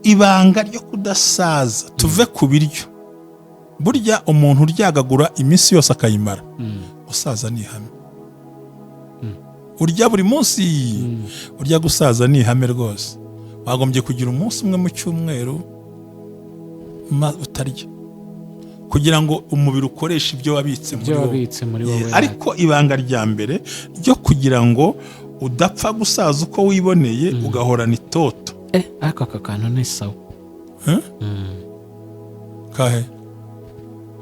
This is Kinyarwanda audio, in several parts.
ibanga ryo kudasaza tuve ku biryo. Burya umuntu uryagagura iminsi yose akayimara, gusaza ni ihame. Urya buri munsi, urya gusaza ni ihame rwose. Wagombye kugira umunsi umwe mu cyumweru utarya, kugira ngo umubiri ukoreshe ibyo wabitse muri wowe. Ariko ibanga rya mbere ryo kugira ngo udapfa gusaza uko wiboneye, ugahorana itoto. Ariko aka kantu ni sawa. Kahe?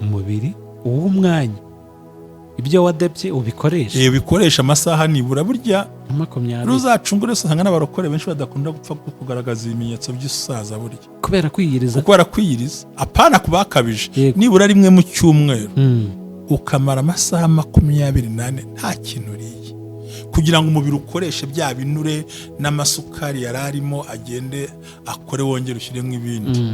Umubiri uw'umwanya, ibyo wadebye ubikoresha. Bikoresha amasaha nibura. Burya 20 ruzacungure usanga n'abarokore benshi badakunda gupfa kugaragaza ibimenyetso by'usaza burya. Kubera kwiyiriza. Apana kubakabije. Nibura rimwe mu cyumweru ukamara amasaha 28 nta kintu uriye, kugira ngo umubiri ukoreshe bya binure n'amasukari yararimo agende akore, wongere ushyiremo ibindi.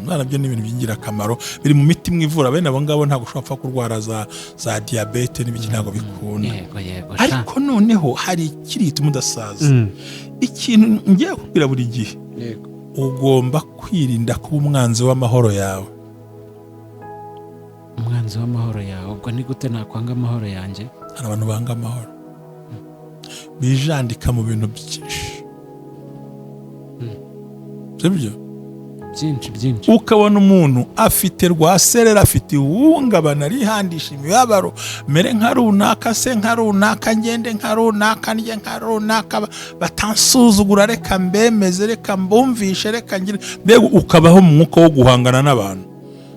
Nabyo ni ibintu by'ingirakamaro, biri mu miti mwivura. Bene abo ngabo ntabwo ushobora kurwara za diabete n'ibiki, ntabwo bikunda. Ariko noneho hari ikirita umudasaza. Ikintu ngiye kubwira buri gihe, ugomba kwirinda kuba umwanzi w'amahoro yawe. Umwanzi w'amahoro yawe? Ubwo ni gute nakwanga amahoro yanjye? Hari abantu banga amahoro, bijandika mu bintu byinshi. Sibyo? Byinshi. Ukabona umuntu afite rwaserera, afite ihungabana, rihandisha imibabaro, mere nka runaka, se nka runaka, ngende nka runaka, ndye nka runaka, batansuzugura, reka mbemeze, reka mbumvishe, reka ngire. Mbega ukabaho mu mwuka wo guhangana n'abantu,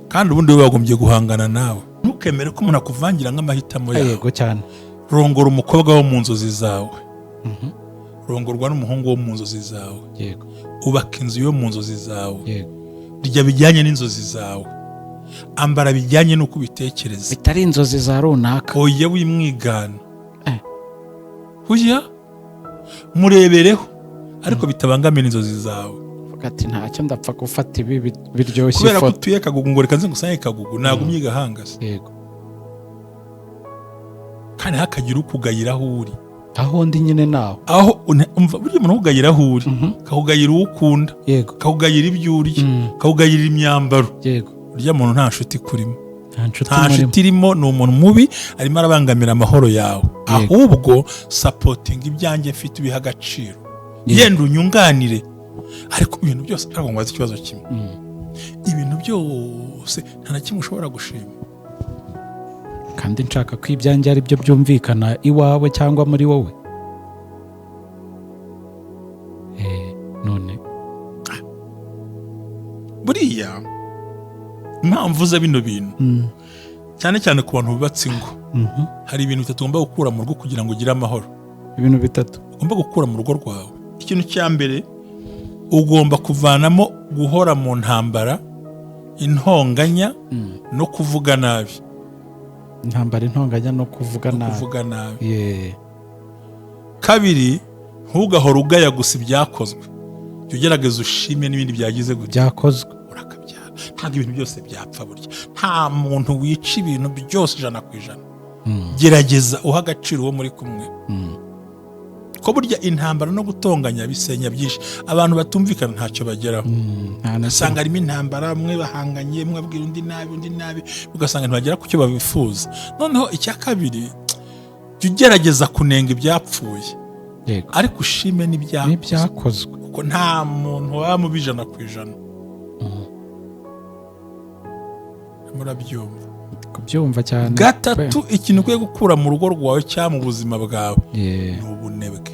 kandi ubundi we wagombye guhangana nawe. Ntukemere ko umuntu akuvangira nk'amahitamo yawe. Yego cyane. Rongora umukobwa wo mu nzozi zawe, rongorwa n'umuhungu wo mu nzozi zawe. Yego. Ubaka inzu yo mu nzozi zawe. Yego. Rya bijyanye n'inzozi zawe, ambara bijyanye n'uko ubitekereza, bitari inzozi za runaka. Oya wimwigana. Huya murebereho, ariko bitabangamira inzozi zawe. Ati ntacyo ndapfa gufata ibi biryoshye. Kubera ko utuye Kagugu ngo reka nze ngusange Kagugu, nagumye gahangase. Yego. Kandi hakagira ukugayira aho uri. Aho ndi nyine nawe. Aho umva burya umuntu ukugayira aho uri, kakugayira uwo ukunda, kakugayira ibyo urya, kakugayira imyambaro. Yego. Burya muntu nta nshuti kurimo. Nta nshuti irimo, ni umuntu mubi, arimo arabangamira amahoro yawe. Ahubwo supporting ibyanjye mfite ubiha agaciro. Yenda unyunganire. Ariko ibintu byose ntabwo ngwaza ikibazo kimwe. Ibintu byose nta na kimwe ushobora gushima. Kandi nshaka ko ibyanjye ari byo byumvikana iwawe cyangwa muri wowe. None buriya impamvu za bino bintu, cyane cyane ku bantu bubatse ingo, hari ibintu bitatu ugomba gukura mu rugo kugira ngo ugire amahoro. Ibintu bitatu ugomba gukura mu rugo rwawe. Ikintu cya mbere, ugomba kuvanamo guhora mu ntambara, intonganya no kuvuga nabi. Intonganya no kuvuga nabi. Kabiri, ntugahora ugaya gusa ibyakozwe, jya ugerageza ushime n'ibindi byagize byakozwe. Urakabyara. Ntabwo ibintu byose byapfa burya. Nta muntu wica ibintu byose 100%. Gerageza uha agaciro uwo muri kumwe. Ko burya intambara no gutonganya bisenya byinshi. Abantu batumvikana ntacyo bageraho. Asanga arimo intambara, mwe bahanganye, mwe abwira undi nabi, ugasanga ntibagera ku cyo babifuza. Noneho icya kabiri, jya ugerageza kunenga ibyapfuye, ariko ushime n'ibyakozwe, kuko nta muntu waba mu 100%. Murabyumva? Kubyumva cyane. Gatatu, ikintu ukwiye gukura mu rugo rwawe cyangwa mu buzima bwawe, ni ubunebwe.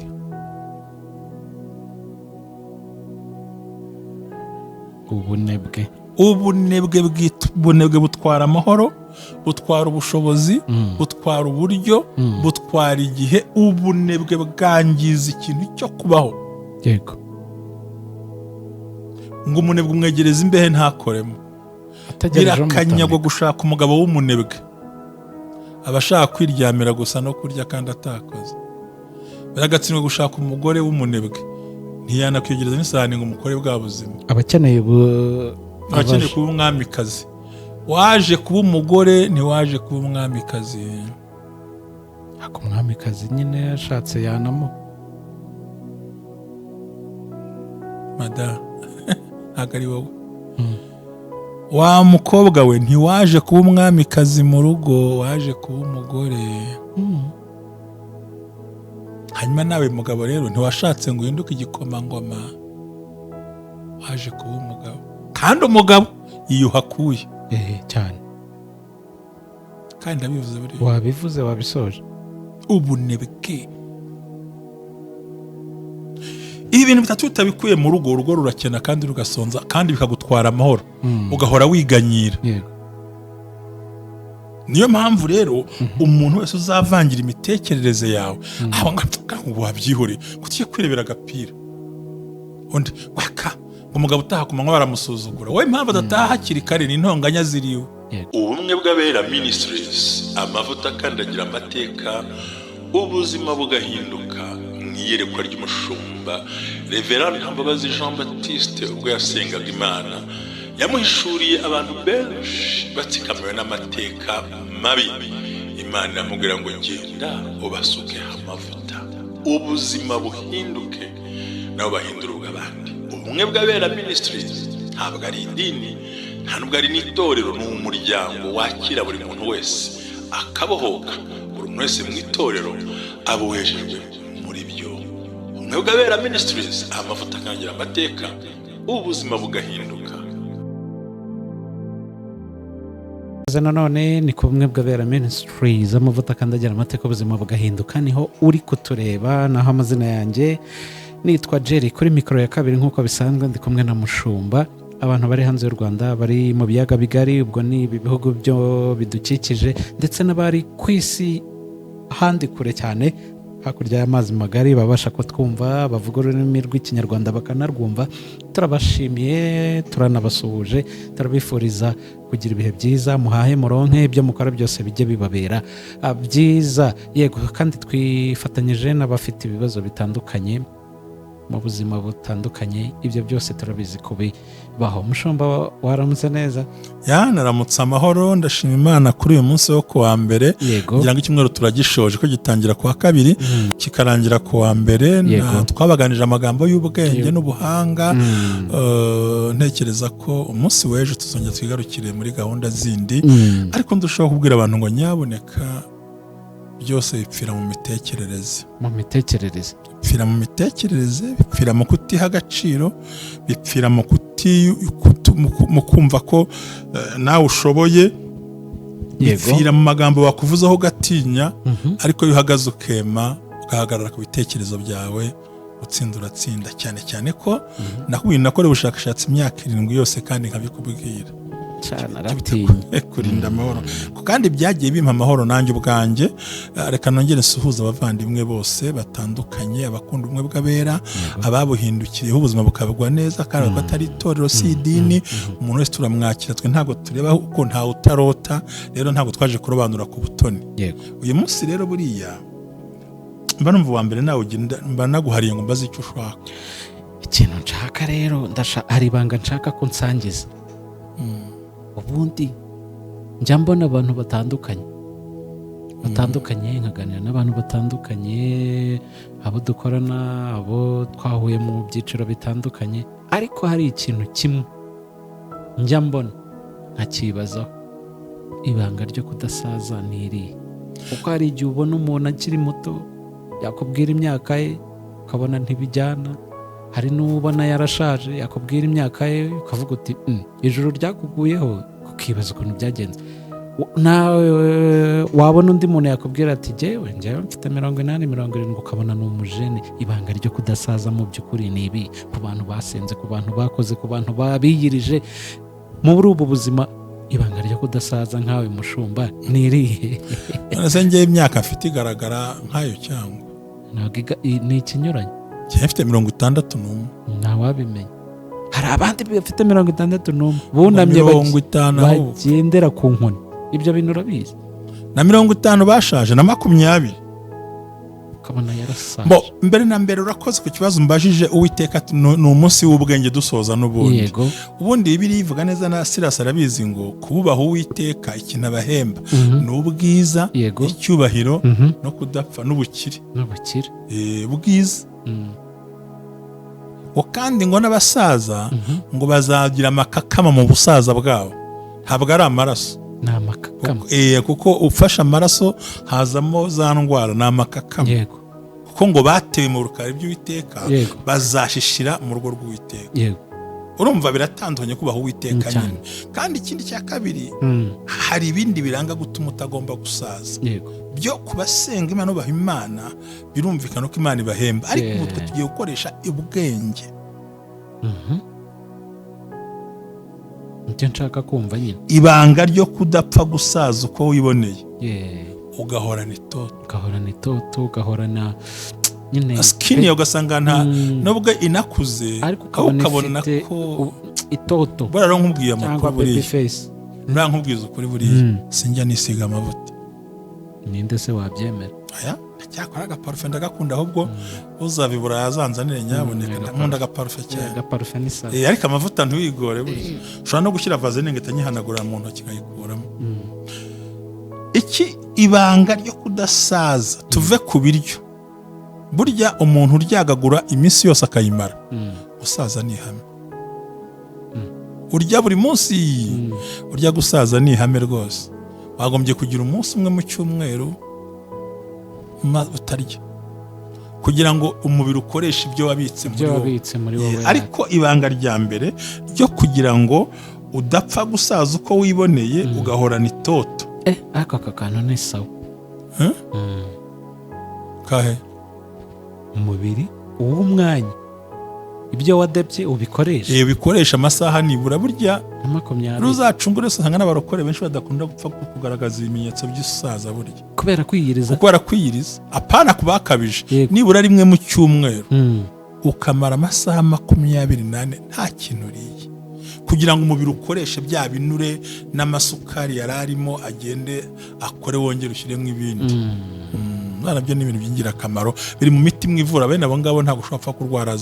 Ubunebwe butwara amahoro, butwara ubushobozi, butwara uburyo, butwara igihe. Ubunebwe bwangiza ikintu cyo kubaho. Yego. Ngo umunebwe umwegereza imbehe ntakoremo. Birakanyagwa gushaka umugabo w'umunebwe. Abashaka kwiryamira gusa no kurya kandi atakoze. Biragatsindwa gushaka umugore w'umunebwe. Ntiyanakwigereza n'isahani ngo umukore bwa buzima. Abakeneye kuba umwamikazi. Waje kuba umugore, ntiwaje kuba umwamikazi. Ako umwamikazi nyine yashatse yanamo. mada ntabwo ari wowe. Wa mukobwa we ntiwaje kuba umwamikazi mu rugo, waje kuba umugore. Hanyuma nawe mugabo rero ntiwashatse ngo uhinduke igikomangoma, waje kuba umugabo. Kandi umugabo yiyuha kuye cyane. Kandi ndabivuze buri wabivuze wabisoje. Ubunebwe. Ibi bintu bitatu utabikuye mu rugo, urugo rurakena kandi rugasonza kandi bikagutwara amahoro, ugahora wiganyira. Niyo mpamvu rero umuntu wese uzavangira imitekerereze yawe aho ngo wabyihore kutiye kwirebera agapira undi waka umugabo utaha ku manywa baramusuzugura, wowe mpamvu adataha hakiri kare ni intonganya ziriwe. Ubumwe bw'Abera Ministries, amavuta akandagira amateka, ubuzima bugahinduka. Iyerekwa ry'umushumba Reverend Mbabazi Jean Baptiste ubwo yasengaga Imana yamuhishuriye abantu benshi batsikamiwe n'amateka mabi. Imana iramubwira ngo genda ubasuke amavuta, ubuzima buhinduke, nabo bahindura ubw'abandi. Ubumwe bw'Abera Ministries ntabwo ari idini, nta nubwo ari n'itorero, ni umuryango wakira buri muntu wese akabohoka. Buri muntu wese mu itorero abohejejwe muri byo. Ubumwe bw'Abera Ministries, amavuta akandagira amateka, ubuzima bugahinduka. Nanone ni ku Bumwe bw'Abera Ministries, amavuta akandagira amateka, ubuzima bugahinduka. Niho uri kutureba, naho amazina yanjye nitwa Jerry, kuri mikoro ya kabiri nk'uko bisanzwe ndi kumwe na mushumba. Abantu bari hanze y'u Rwanda, bari mu biyaga bigari, ubwo ni ibihugu byo bidukikije, ndetse n'abari ku isi handi kure cyane hakurya y'amazi magari babasha kutwumva, bavuga ururimi rw'ikinyarwanda bakanarwumva. Turabashimiye, turanabasuhuje, turabifuriza kugira ibihe byiza, muhahe muronke, ibyo mukora byose bijye bibabera byiza. Yego, kandi twifatanyije n'abafite ibibazo bitandukanye mu buzima butandukanye, ibyo byose turabizi kubibaho. Mushumba waramutse neza? Naramutse amahoro, ndashima Imana kuri uyu munsi wo kuwa mbere. Ngira ngo icyumweru turagishoje ko gitangira kuwa kabiri kikarangira kuwa mbere. Twabaganije amagambo y'ubwenge n'ubuhanga. Ntekereza ko umunsi w'ejo tuzongera twigarukire muri gahunda zindi, ariko ndushaho kubwira abantu ngo nyaboneka byose bipfira mu mitekerereze. Bipfira mu mitekerereze, bipfira mu kutiha agaciro, bipfira mu kumva ko nawe ushoboye, bipfira mu magambo wakuvuzaho ugatinya, ariko iyo uhagaze ukema ugahagarara ku bitekerezo byawe utsinda uratsinda. Cyane cyane ko nakubwiye nakore ubushakashatsi imyaka 7 yose kandi nkabikubwira kurinda amahoro, kandi byagiye bimpa amahoro nanjye ubwanjye. Reka nongere nsuhuza abavandimwe bose batandukanye, abakunda ubumwe bw'Abera, ababuhindukiriyeho ubuzima bukabagwa neza, kandi ko atari itorero, si idini. Umuntu wese turamwakira, twe ntabwo tureba uko ntawe utarota, rero ntabwo twaje kurobanura ku butoni. Uyu munsi rero buriya mba numva uwa mbere nawe mba naguhariye ngo mbaze icyo ushaka. Ikintu nshaka rero, hari ibanga nshaka ko nsangiza. Ubundi njya mbona abantu batandukanye, nkaganira n'abantu batandukanye, abo dukorana, abo twahuye mu byiciro bitandukanye, ariko hari ikintu kimwe njya mbona nkakibazaho, ibanga ryo kudasaza ni irihe? Kuko hari igihe ubona umuntu akiri muto yakubwira imyaka ye ukabona ntibijyana, hari n'ubona yarashaje yakubwira imyaka ye ukavuga uti ijuru ryakuguyeho, ukibaza ukuntu byagenze. Nawe wabona undi muntu yakubwira ati njyewe mfite 80 70, ukabona ni umujene. Ibanga ryo kudasaza mu by'ukuri ni ibi? Ku bantu basenze, ku bantu bakoze, ku bantu babiyirije muri ubu buzima, ibanga ryo kudasaza nkawe mushumba ni irihe? Nase njye imyaka mfite igaragara nkayo cyangwa ni ikinyuranye. Njye mfite 61. Ntawabimenya. Hari abandi bafite 61 bunamye bagendera ku nkoni. Ibyo bintu urabizi? Na 50 bashaje, na 20 ukabona yarasaje. Mbere na mbere urakoze ku kibazo mbajije. Uwiteka ni umunsi w'ubwenge dusoza n'ubundi. Ubundi Bibiliya ivuga neza, na Silas arabizi ngo kububaha Uwiteka ikintu abahemba ni ubwiza, icyubahiro, no kudapfa, n'ubukire. Ubwiza ngo kandi ngo n'abasaza ngo bazagira amakakama mu busaza bwabo. Ntabwo ari amaraso, ni amakakama. kuko ufashe amaraso hazamo za ndwara, ni amakakama. Yego. Kuko ngo batewe mu rukari by'Uwiteka bazashishira mu rugo rw'Uwiteka. Yego. Urumva biratandukanye kubaha Uwiteka nyine. Kandi ikindi cya kabiri, hari ibindi biranga gutuma utagomba gusaza. Yego. Byo kubasenga Imana ubaha Imana birumvikana ko Imana ibahemba, ariko ubu twe tugiye gukoresha ubwenge. Nicyo nshaka kumva nyine. Ibanga ryo kudapfa gusaza uko wiboneye. Ugahorana itoto. Ugahorana itoto, ugahorana nyine skinny, ugasanga nta nubwo inakuze ariko ukabona ko itoto. Bara nkubwiye amakuru buriya. Face. Nkubwiza ukuri buriya. Sinjya nisiga amavuta. Ninde se wabyemera? Aya, cyakora agaparufe ndagakunda, ahubwo uzabibura yazanzanire nyaboneka. Nkunda agaparufe cyane. Agaparufe ni sawa. Ariko amavuta ntuwigore buriya. Ushobora no gushyira vaseline ngahita nyihanagura mu ntoki nkayikuramo. Iki ibanga ryo kudasaza, tuve ku biryo. Burya umuntu uryagagura iminsi yose akayimara, gusaza ni ihame. Urya buri munsi, urya gusaza ni ihame rwose. Wagombye kugira umunsi umwe mu cyumweru utarya, kugira ngo umubiri ukoreshe ibyo wabitse muri wowe. Ariko ibanga rya mbere ryo kugira ngo udapfa gusaza uko wiboneye, ugahorana itoto. Aka kantu ni sawa. Kahe umubiri uw'umwanya, ibyo wadebye ubikoresha. Bikoresha amasaha nibura. Burya 20 ruzacungure usanga n'abarokore benshi badakunda gupfa kugaragaza ibimenyetso by'usaza burya. Kubera kwiyiriza. Apana kubakabije. Nibura rimwe mu cyumweru ukamara amasaha 24 nta kintu uriye, kugira ngo umubiri ukoreshe bya binure n'amasukari yararimo agende akore, wongere ushyiremo ibindi. Nabyo ni ibintu by'ingirakamaro, biri mu miti mwivura. Bene abo ngabo ntabwo ushobora gupfa kurwara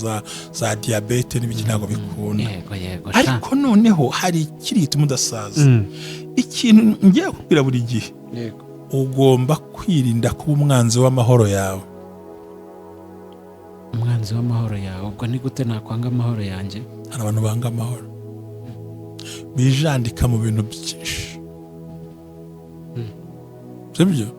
za diabete n'ibiki, ntabwo bikunda. Ariko noneho hari ikiri gituma udasaza. Ikintu ngiye kubwira buri gihe, ugomba kwirinda kuba umwanzi w'amahoro yawe. Umwanzi w'amahoro yawe? Ubwo ni gute nakwanga amahoro yanjye? Hari abantu banga amahoro, bijandika mu bintu byinshi. Sibyo?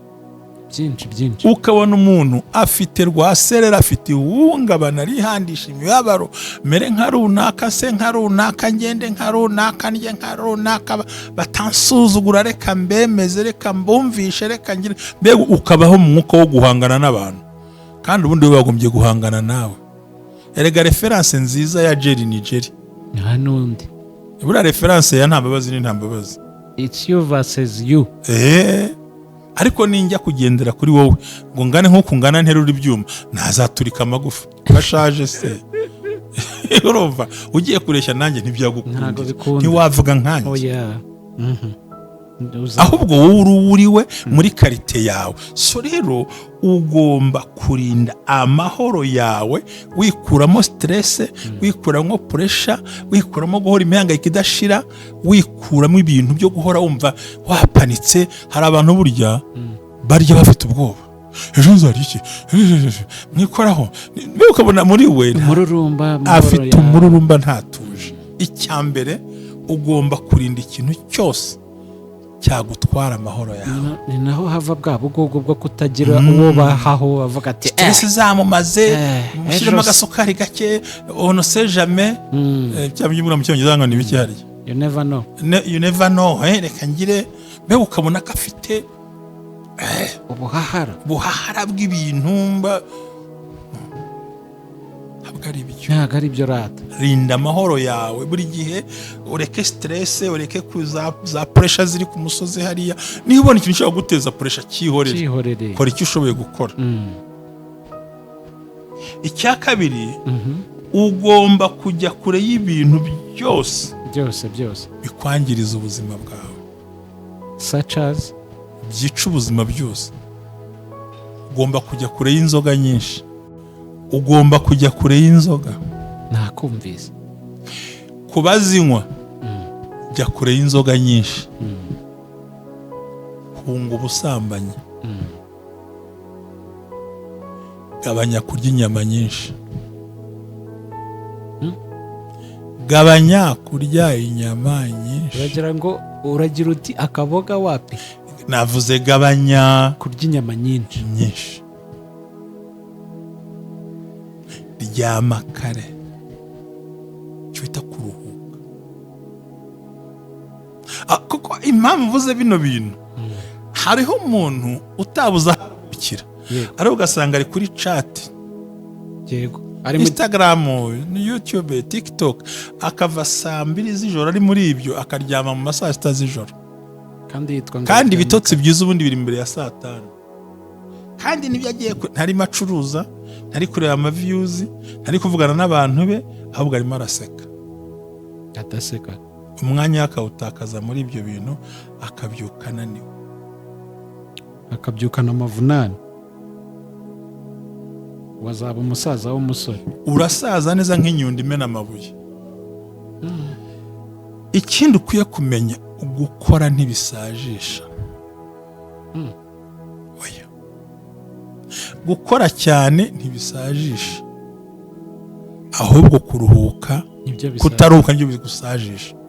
Byinshi. Ukabona umuntu afite rwaserera, afite ihungabana, rihandisha imibabaro, mere nka runaka, se nka runaka, ngende nka runaka, ndye nka runaka, batansuzugura, reka mbemeze, reka mbumvishe, reka ngire. Mbega ukabaho mu mwuka wo guhangana n'abantu, kandi ubundi we wagombye guhangana nawe. Erega reference nziza ya Jerry ni Jerry. N'undi. Buriya reference ya Ntambabazi ni Ntambabazi. It's you versus you. Ariko ninjya kugendera kuri wowe ngo ngane nk'uko ngana nterura ibyuma, nazaturika amagufa. Bashaje se. Urumva ugiye kureshya nanjye ntibyagukunda, ntiwavuga nkanjye. Ahubwo wowe uriwe muri karite yawe. So rero ugomba kurinda amahoro yawe, wikuramo stress, wikuramo pressure, wikuramo guhora imihangayiko idashira, wikuramo ibintu byo guhora wumva wapanitse. Hari abantu burya barya bafite ubwoba, ejo nzarya iki, mwikoraho, ukabona muri we afite umururumba ntatuje. Icyambere ugomba kurinda ikintu cyose cyagutwara amahoro yawe. Ni naho hava bwa bugogo bwo kutagira uwo bahaho, avuga ati stress zamumaze, mushyiremo agasukari gake, on sait jamais. Cyabyo mu cyongereza ngo nibiki hari, you never know. Reka ngire, mbega ukabona ko afite ubuhahara bw'ibintu. ntabwo ari byo rata. Rinda amahoro yawe buri gihe, ureke stress, ureke za pressure ziri ku musozi hariya. Niba ubona ikintu cyo guteza pressure, cyihorere, kora icyo ushoboye gukora. Icya kabiri, ugomba kujya kure y'ibintu byose bikwangiriza ubuzima bwawe, such as byica ubuzima byose. Ugomba kujya kure y'inzoga nyinshi, ugomba kujya kure y'inzoga. Nakumvise kubazinywa, jya kure y'inzoga nyinshi. Hunga ubusambanyi, gabanya kurya inyama nyinshi. gabanya kurya inyama nyinshi. uragira ngo uragira uti akaboga wapi? Navuze gabanya kurya inyama nyinshi. Ryama kare, icyo bita kuruhuka. Kuko impamvu mvuze bino bintu, hariho umuntu utabuza gukira, ariko ugasanga ari kuri chat, Instagram, YouTube, TikTok, akava saa 2 z'ijoro ari muri ibyo, akaryama mu masaa 6 z'ijoro, kandi ibitotsi byiza ubundi biri imbere ya saa 5, kandi nibyo agiye ntari macuruza, ntari kureba ama views, ntari kuvugana n'abantu be, ahubwo arimo araseka, ataseka, umwanya akawutakaza muri ibyo bintu, akabyukana niwe, akabyukana amavunane. Wazaba umusaza w'umusore, urasaza neza nk'inyundo imena amabuye. Ikindi ukwiye kumenya, gukora ntibisajisha. Oya, gukora cyane ntibisajisha, ahubwo kuruhuka, kutaruhuka nibyo bigusajisha.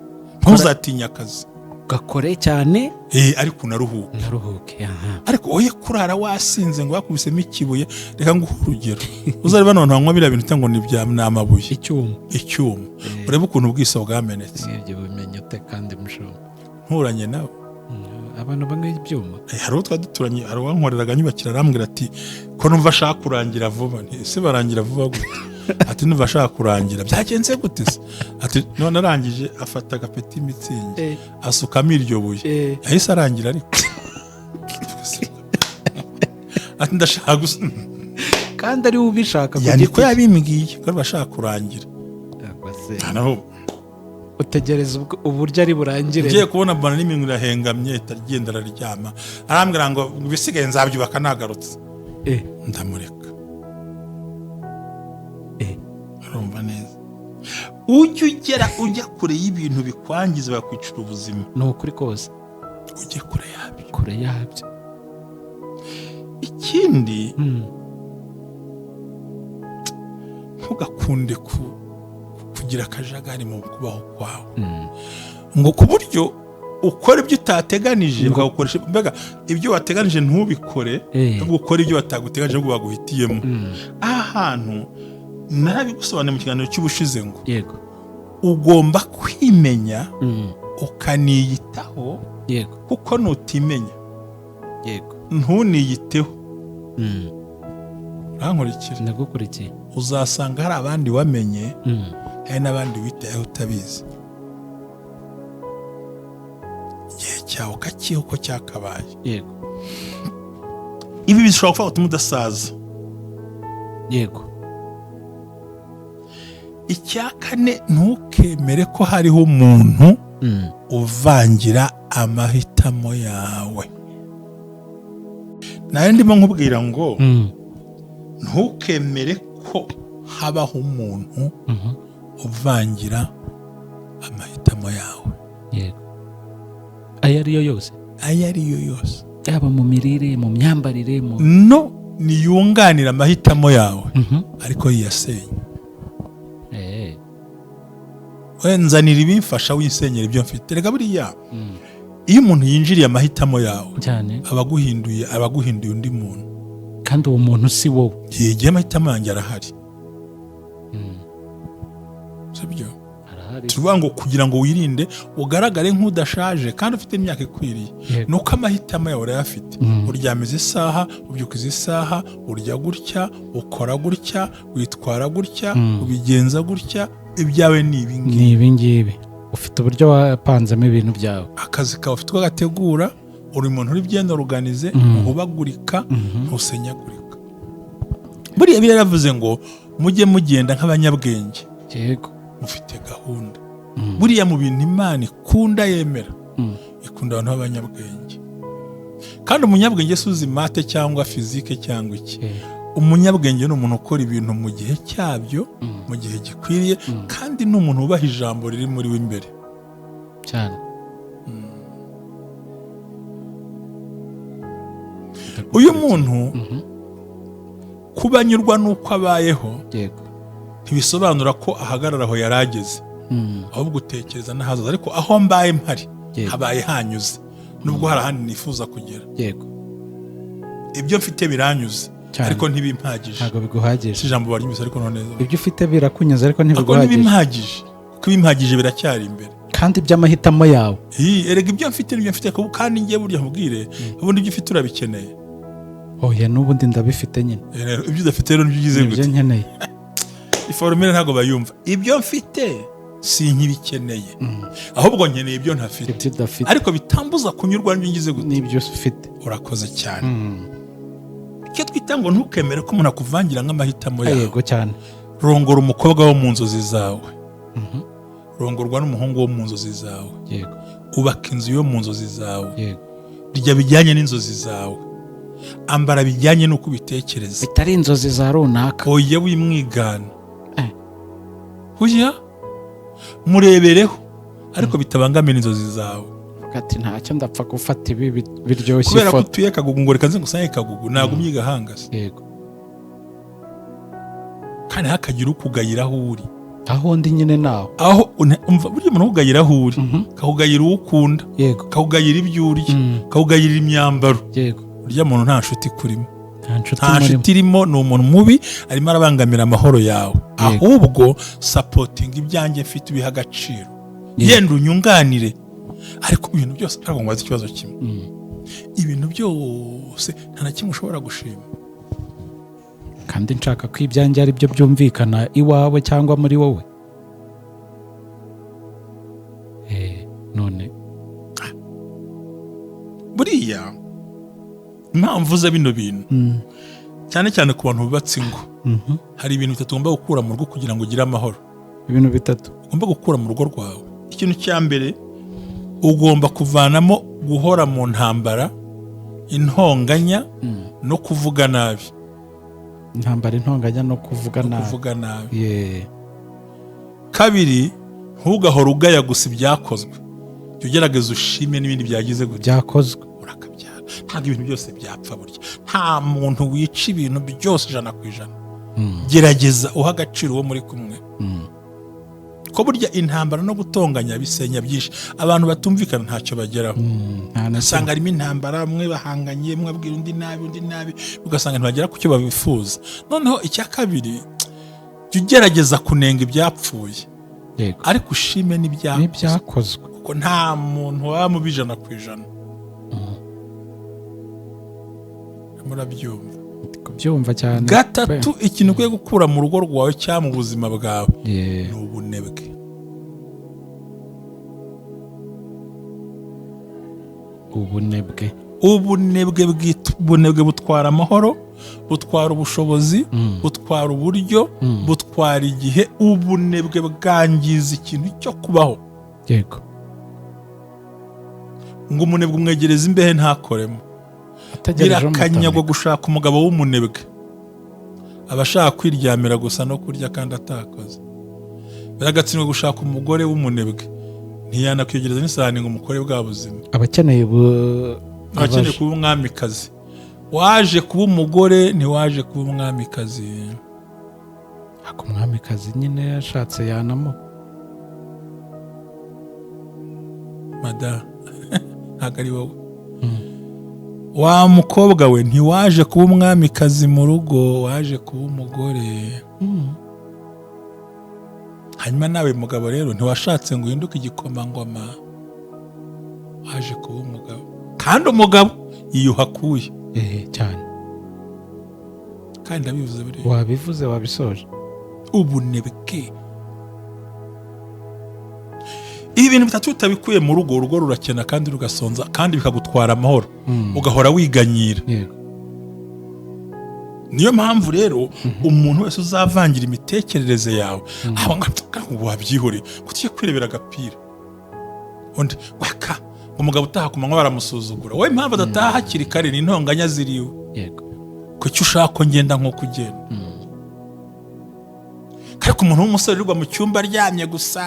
Ntuzatinya akazi, gakore cyane ariko naruhuke. Ariko oye kurara wasinze ngo wakubisemo ikibuye. Reka nguhe urugero, uzareba none banywa biriya bintu ngo ni amabuye, icyuma, urebe ukuntu ubwiso bwamenetse. Ibyo bimenye ute kandi mushoma? Nturanye nawe abantu bamwe ibyuma. Hari utwa duturanye, hari wankoreraga nyubakira, arambwira ati ko numva ashaka kurangira vuba. Ese barangira vuba gute? Ati numva ashaka kurangira. Byagenze gute se? Ati none arangije afata agapeti mitsingi, asukamo iryo buye, yahise arangira. Ariko ati ndashaka gusa, kandi ari ubishaka ko yabimbwiye ko bashaka kurangira. Naho utegereza uburyo ari burangire. Ugiye kubona mbona n'iminwa irahengamye, itagenda araryama, arambwira ngo bisigaye nzabyubaka nagarutse. Ndamureka. Urumva neza, ujya kure y'ibintu bikwangiza, bakwicira ubuzima. Ni ukuri kose, ujye kure yabyo. Ikindi, ntugakunde kugira akajagari mu kubaho kwawe, ngo ku buryo ukora ibyo utateganije, ukagukoresha mbega ibyo wateganije ntubikore, ahubwo ukora ibyo bataguteganije ngo baguhitiyemo. Aha hantu narabigusobanuriye mu kiganiro cy'ubushize ngo ugomba kwimenya, ukaniyitaho, kuko nutimenya ntuniyiteho, urankurikira? Ndagukurikiye. Uzasanga hari abandi wamenye, hari n'abandi witayeho utabizi. Igihe cyawe ukakiha uko cyakabaye. Ibi bishobora kuba gutuma udasaza. Icya kane, ntukemere ko hariho umuntu uvangira amahitamo yawe. Nawe ndimo nkubwira ngo ntukemere ko habaho umuntu uvangira amahitamo yawe. Ayo ariyo yose, yaba mu mirire, mu myambarire, no niyunganira amahitamo yawe, ariko yiyasenya. Wenzanira ibimfasha, wisenyera ibyo mfite. Reka buriya iyo umuntu yinjiriye amahitamo yawe cyane, abaguhinduye undi muntu, kandi uwo muntu si wowe. Igihe amahitamo yanjye arahari, sibyo? Tuvuga ngo kugira ngo wirinde ugaragare nk'udashaje kandi ufite imyaka ikwiriye, nuko amahitamo yawe urayafite. Uryamiza isaha, ubyuka izi saha, urya gutya, ukora gutya, witwara gutya, ubigenza gutya. Ibyawe ni ibingibi, ufite uburyo wapanzemo ibintu byawe. Akazi kawe ufite ugategura, uri umuntu uri byenda organize, uhubagurika, ntusenyagurika. Buriya biravuze ngo mujye mugenda nk'abanyabwenge, mufite gahunda. Buriya mu bintu Imana ikunda yemera, ikunda abantu b'abanyabwenge. Kandi umunyabwenge si uzi mate cyangwa fizike cyangwa iki. Umunyabwenge ni umuntu ukora ibintu mu gihe cyabyo, mu gihe gikwiriye, kandi ni umuntu wubaha ijambo riri muri we imbere cyane. Uyu muntu kuba anyurwa n'uko abayeho ntibisobanura ko ahagarara aho yari ageze. ahubwo utekereza n'ahazaza, ariko aho mbaye mpari habaye hanyuze, nubwo hari ahandi nifuza kugera. Yego, ibyo mfite biranyuze ariko ntibimpagije. Ntabwo biguhagije. Si ijambo baryumvise ariko none ibyo ufite birakunyuze ariko ntibiguhagije. Kuko ibimpagije biracyari imbere. Kandi by'amahitamo yawe. Erega ibyo mfite n'ibyo mfite kandi ngiye burya nkubwire, ubundi ibyo ufite urabikeneye. Oya n'ubundi ndabifite nyine. Ibyo udafite rero nibyo ugize gute? Ibyo nkeneye. Iforumire ntabwo bayumva. Ibyo mfite si nkibikeneye. Ahubwo nkeneye ibyo ntafite. Ariko bitambuza kunyurwa n'ibyo ngize gute? N'ibyo ufite. Urakoze cyane. Icyo twita ngo ntukemere ko umuntu akuvangira nk'amahitamo yawe. Yego cyane. Rongora umukobwa wo mu nzozi zawe. Rongorwa n'umuhungu wo mu nzozi zawe. Yego. Ubaka inzu yo mu nzozi zawe. Yego. Rya bijyanye n'inzozi zawe. Ambara bijyanye n'uko ubitekereza. Bitari inzozi za runaka. Oya wimwigana. Huya murebereho ariko bitabangamira inzozi zawe. Ati ntacyo ndapfa gufata ibi biryoshye ifoto. Kubera ko utuye Kagugu ngo reka nze ngusange Kagugu ntabwo umyiga hangase. Yego. Kandi hakagira ukugayira aho uri. Aho ndi nyine naho. Aho umva burya umuntu ukugayira aho uri. Kakugayira uwo ukunda. Yego. Kakugayira ibyo urya. Kakugayira imyambaro. Yego. Urya muntu nta nshuti kurimo. Nta nshuti irimo, ni umuntu mubi arimo arabangamira amahoro yawe. Ahubwo supporting ibyanjye mfite ubiha agaciro. Yenda unyunganire. Ariko ibintu byose ntabwo ngwaza ikibazo kimwe. Ibintu byose nta na kimwe ushobora gushima. Kandi nshaka ko ibyanjye ari byo byumvikana iwawe cyangwa muri wowe. None buriya impamvu za bino bintu cyane cyane ku bantu bubatse ingo, hari ibintu bitatu ugomba gukura mu rugo kugira ngo ugire amahoro. Ibintu bitatu ugomba gukura mu rugo rwawe. Ikintu cya mbere ugomba kuvanamo guhora mu ntambara, intonganya no kuvuga nabi. Intambara, intonganya no kuvuga nabi. Kabiri, ntugahora ugaya gusa ibyakozwe. Jya ugerageza ushime n'ibindi byagize byakozwe. Urakabyara. Ntabwo ibintu byose byapfa burya. Nta muntu wica ibintu byose 100%. Gerageza uha agaciro uwo muri kumwe. Ko burya intambara no gutonganya bisenya byinshi. Abantu batumvikana ntacyo bageraho. Asanga arimo intambara, mwe bahanganye, mwe abwira undi nabi, ugasanga ntibagera ku cyo babifuza. Noneho icya kabiri, jya ugerageza kunenga ibyapfuye. Yego. Ariko ushime n'ibyakozwe. Kuko nta muntu waba mu 100%. Murabyumva. Kubyumva cyane. Gatatu, ikintu ukwiye gukura mu rugo rwawe cyangwa mu buzima bwawe ni ubunebwe. Ubunebwe butwara amahoro, butwara ubushobozi, butwara uburyo, butwara igihe. Ubunebwe bwangiza ikintu cyo kubaho. Yego. Ngo umunebwe umwegereza imbehe ntakoremo. Birakanyagwa gushaka umugabo w'umunebwe. Abashaka kwiryamira gusa no kurya kandi atakoze. Biragatsindwa gushaka umugore w'umunebwe. Ntiyanakwigereza n'isahani ngo umukore bwa buzima. Abakeneye kuba umwamikazi. Waje kuba umugore, ntiwaje kuba umwamikazi. Ako umwamikazi nyine yashatse yanamo. Mada, ntabwo ari wowe. Wa mukobwa we ntiwaje kuba umwamikazi mu rugo, waje kuba umugore. Hanyuma nawe mugabo rero ntiwashatse ngo uhinduke igikomangoma, waje kuba umugabo. Kandi umugabo yiyuha kuye. Cyane. Kandi ndabivuze buriya. Wabivuze, wabisoje. Ubunebwe. Ibintu bitatu utabikuye mu rugo, urugo rurakena kandi rugasonza kandi bikagutwara amahoro. Ugahora wiganyira. Niyo mpamvu rero umuntu wese uzavangira imitekerereze yawe wabyihore kutiye kwirebera agapira. Undi waka umugabo utaha ku manywa baramusuzugura. Wowe impamvu adataha hakiri kare ni intonganya ziriwe. Yego. Kuki ushaka ko ngenda nk'uko ugenda. Ariko umuntu w'umusore urwa mu cyumba aryamye gusa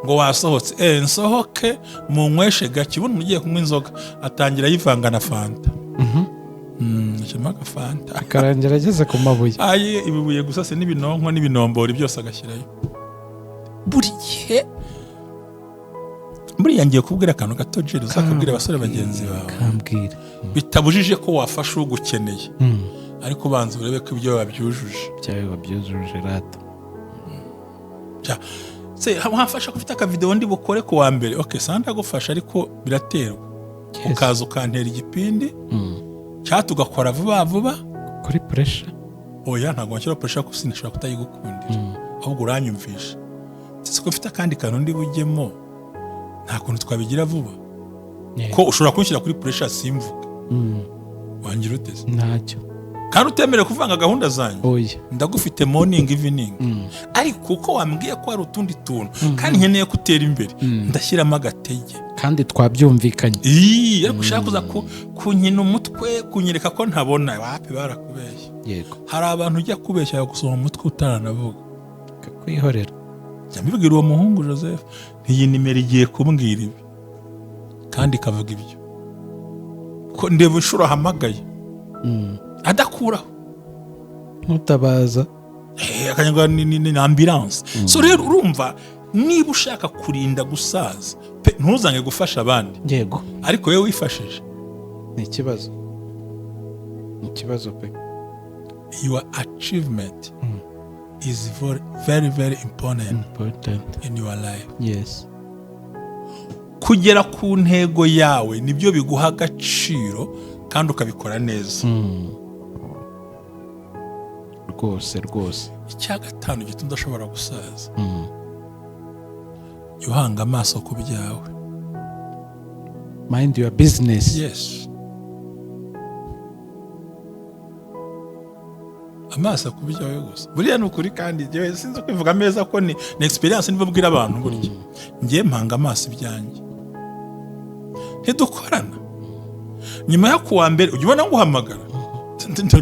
ngo wasohotse, nsohoke munyweshe gake, ubundi ugiye kunywa inzoga atangira yivanga na fanta. Nshimaka fanta akarangira ageze ku mabuye. Ibibuye gusa se n'ibinonko n'ibinombori byose agashyirayo. buri gihe buriya ngiye kubwira akantu gato jeri uzakubwira abasore bagenzi bawe bitabujije ko wafasha ugukeneye ariko banza urebe ko ibyo babyujuje rata se wafasha kufite akavideo ndi bukore ku wa mbere sanda gufasha ariko biraterwa ukaza ukantera igipindi tugakora vuba kuri pressure ntabwo washyira pressure ko sinashobora kutayigukundira ahubwo uranyumvisha siko ufite akandi kantu ndi bujyemo nta kuntu twabigira vuba ko ushobora kunshyira kuri pressure simvuga wangira uteze ntacyo kandi utemere kuvanga gahunda zanjye ndagufite morning evening ariko uko wambwiye ko hari utundi tuntu kandi nkeneye kutera imbere ndashyiramo agatege kandi twabyumvikanye ariko ushaka kuza kunkina umutwe kunyereka ko ntabona wapi barakubeshya yego hari abantu ujya kubeshya gusoma umutwe utaranavuga kwihorera mbibwira uwo muhungu Joseph iyi nimero igiye kumbwira ibi kandi kavuga ibyo ko ndeba inshuro ahamagaye adakuraho mutabaza akanyarwa ni ambulance so rero urumva niba ushaka kurinda gusaza ntuzange gufasha abandi yego ariko wewe wifashije ni ikibazo pe your achievement is very very important in your life. Yes. Kugera ku ntego yawe nibyo biguha agaciro kandi ukabikora neza. Rwose. Icya gatanu gituma udashobora gusaza. Yuhanga amaso ku byawe. Mind your business. Yes. Amaso ku byawe gusa. Buriya ni ukuri kandi jewe sinzi kwivuga ameza ko ni experience niba bwira abantu burya. Ngiye mpanga amaso ibyanjye. Ntidukorana. Nyuma yo kuwa mbere ujibona nguhamagara.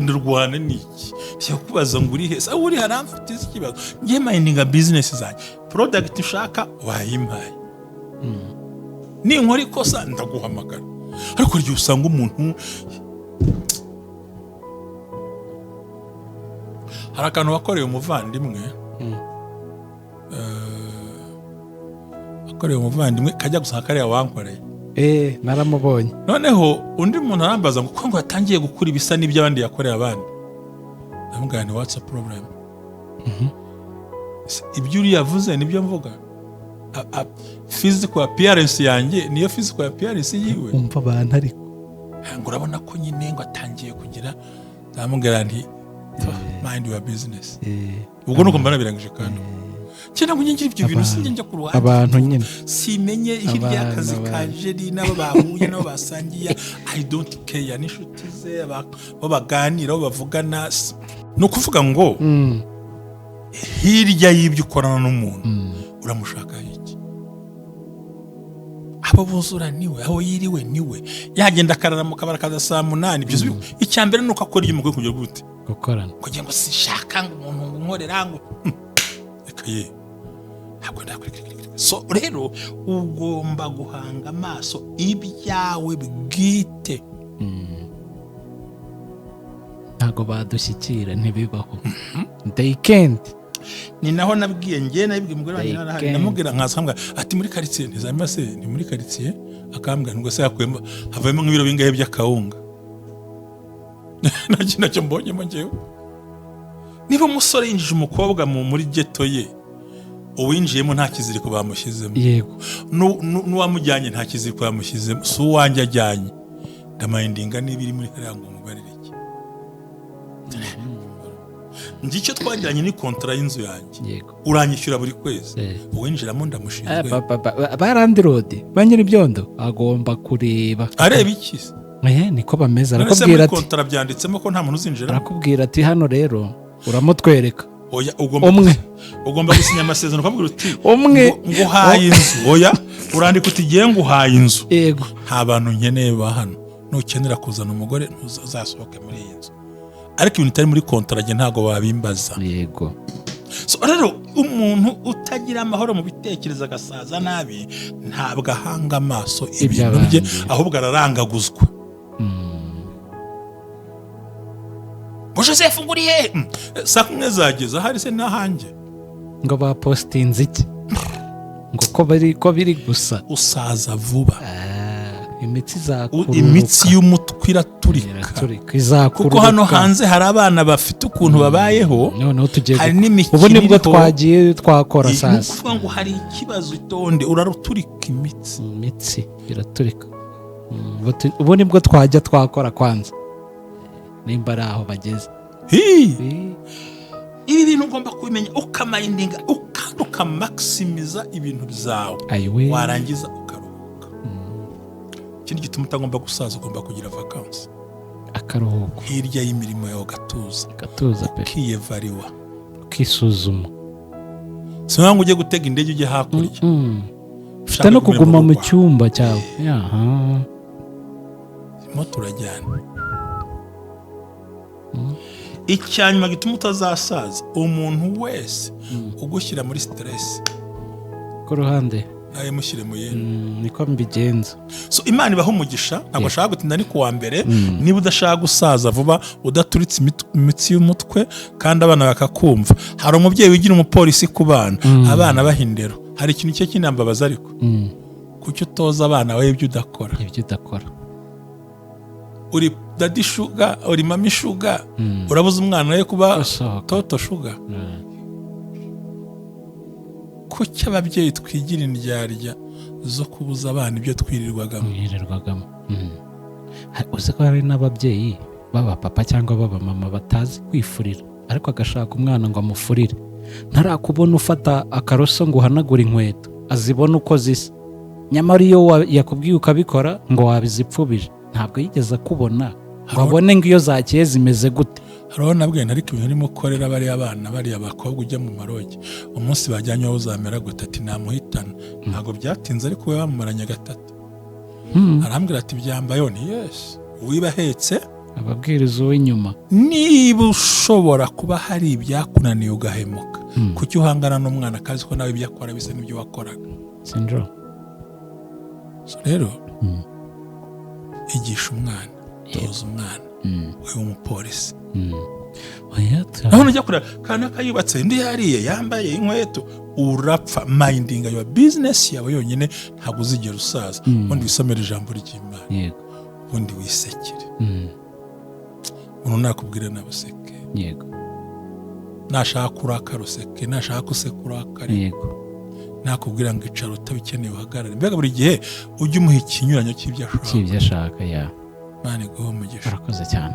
Ndurwana niki? Cyo kubaza ngo uri hese. Uri haramfite ikibazo. Ngiye mindinga business zanjye. Product ushaka wayimpaye. Ni nkora ikosa ndaguhamagara. Ariko ryo usanga umuntu hari akantu wakoreye umuvandimwe akoreye umuvandimwe kajya gusanga kariya wankoreye naramubonye noneho undi muntu arambaza ngo ngo yatangiye gukura ibisa n'iby'abandi yakoreye abandi ndamubwira nti what's the problem ibyo uri yavuze nibyo mvuga physical appearance yanjye niyo physical appearance yiwe umva abantu ariko ngo urabona ko nyine ngo atangiye kugira ndamubwira nti mind your business. Ubwo nuko mbanabirangije kandi. Cyane ngo nyingira ibyo bintu sinjye njya ku ruhande. Abantu nyine simenye hirya akazi kajeri nabo bahuye nabo basangiye I don't care ni Nshuti ze bo baganira bo bavugana no kuvuga ngo hirya y'ibyo ukorana n'umuntu uramushaka iki abo buzura niwe aho yiriwe niwe yagenda akararama kabarakaza saa 8 ibyo icyambere nuko akora igimugo kugira gute gukorana kugira ngo sishaka ngo umuntu nkorera ngo ekaye ntabwo ndakurikira so rero ugomba guhanga amaso ibyawe bwite ntago badushyikira ntibibaho they can't ni naho nabwiye ngiye nabibwiye umugore wanjye narahari namubwira nkasambwa ati muri quartier ntizamira se ni muri quartier akambwa ngo se yakwemba havemo nk'ibiro bingahe by'akawunga nacyo mbonye mo ngewe niba umusore yinjije umukobwa muri ghetto ye uwinjiyemo nta kiziriko bamushyizemo yego n'uwamujyanye nta kiziriko bamushyizemo si uwanjye ajyanye ndamayindinga n'ibiri muri hariya ngo mubarireke ngicyo twagiranye ni kontra y'inzu yanjye uranyishyura buri kwezi uwinjiramo ndamushinzwe barandirode banyira ibyondo agomba kureba areba iki se niko bameze arakubwira ati kontra byanditsemo ko nta muntu uzinjira arakubwira ati hano rero uramutwereka oya ugomba gusinya amasezerano ukabwira uti umwe nguhaye inzu oya urandika uti giye nguhaye inzu yego nta bantu nkeneye ba hano nukenera kuzana umugore ntuzasohoke muri iyi nzu ariko ibintu utari muri kontra nge ntago babimbaza yego so rero umuntu utagira amahoro mu bitekerezo agasaza nabi ntabwo ahanga amaso ibintu bye ahubwo ararangaguzwa Joseph nguriye saa 1 zageze ahari se nahanjye ngo bapostinze iki ngo ko biri gusa usaza vuba. Imitsi izakururuka, imitsi y'umutwe iraturika kuko hano hanze hari abana bafite ukuntu babayeho, hari n'imikino. Ubu nibwo twagiye twakora sasa, kuvuga ngo hari ikibazo itonde uraruturika imitsi iraturika. Ubu nibwo twajya twakora kwanza nimba ari aho bageze. Ibi bintu ugomba kubimenya ukamayindinga ukamakisimiza ibintu byawe, warangiza ukaruhuka. Ikindi gituma utagomba gusaza, ugomba kugira vakansi, akaruhuko hirya y'imirimo yawe, gatuza pe, ukiyevariwa, ukisuzuma. si ngo ujye gutega indege ujye hakurya, ufite no kuguma mu cyumba cyawe. mo turajyana. Icyanyuma gituma utazasaza, umuntu wese ugushyira muri stress ku ruhande nawe mushyire mu yindi. Niko mbigenza. So Imana ibaha umugisha. Ntabwo ashaka gutinda ni kuwa mbere. Niba udashaka gusaza vuba, udaturitse imitsi y'umutwe kandi abana bakakumva. Hari umubyeyi wigira umupolisi ku bana, abana bahindero. Hari ikintu cye kinambabaza, ariko kuki utoza abana we ibyo udakora? Uri daddy sugar, uri mami sugar, urabuza umwana we kuba toto sugar. Kuki ababyeyi twigira indyarya zo kubuza abana ibyo twirirwagamo? Uzi ko hari n'ababyeyi baba papa cyangwa baba mama batazi kwifurira, ariko agashaka umwana ngo amufurire. Ntarakubona ufata akaroso ngo uhanagure inkweto, azibona uko zisa, nyamara iyo yakubwiye ukabikora ngo wabizipfubije, ntabwo yigeze akubona ngo abone ngo iyo zakiye zimeze gute. Hariho nabwene, ariko ibintu urimo ukorera bariya abana, bariya bakobwa ujya mu maroge, umunsi bajyanye aho uzamera gute, ati namuhitana. Ntabwo byatinze, ariko we bamumaranye 3. Arambwira ati byambayeho. Ni yes, wibahetse ababwiriza uw'inyuma. Niba ushobora kuba hari ibyakunaniye ugahemuka, kuki uhangana n'umwana kazi ko nawe ibyo akora bisa n'ibyo wakoraga? Sindro. So rero igisha umwana, toza umwana, uyu umupolisi. Aho nujya kureba kana kayubatse ndi yariye yambaye inkweto, urapfa. Minding your business yawe yonyine, ntabwo uzigera usaza. Ubundi wisomera ijambo ry'Imana, ubundi wisekere. Umuntu nakubwira nabuseke, nashaka kurakara useke, nashaka gusekura urakare, nakubwira ngo icara utabikeneye uhagarare. Mbega buri gihe ujye umuha ikinyuranyo cy'ibyo ashaka. Imana iguhe umugisha. Urakoze cyane.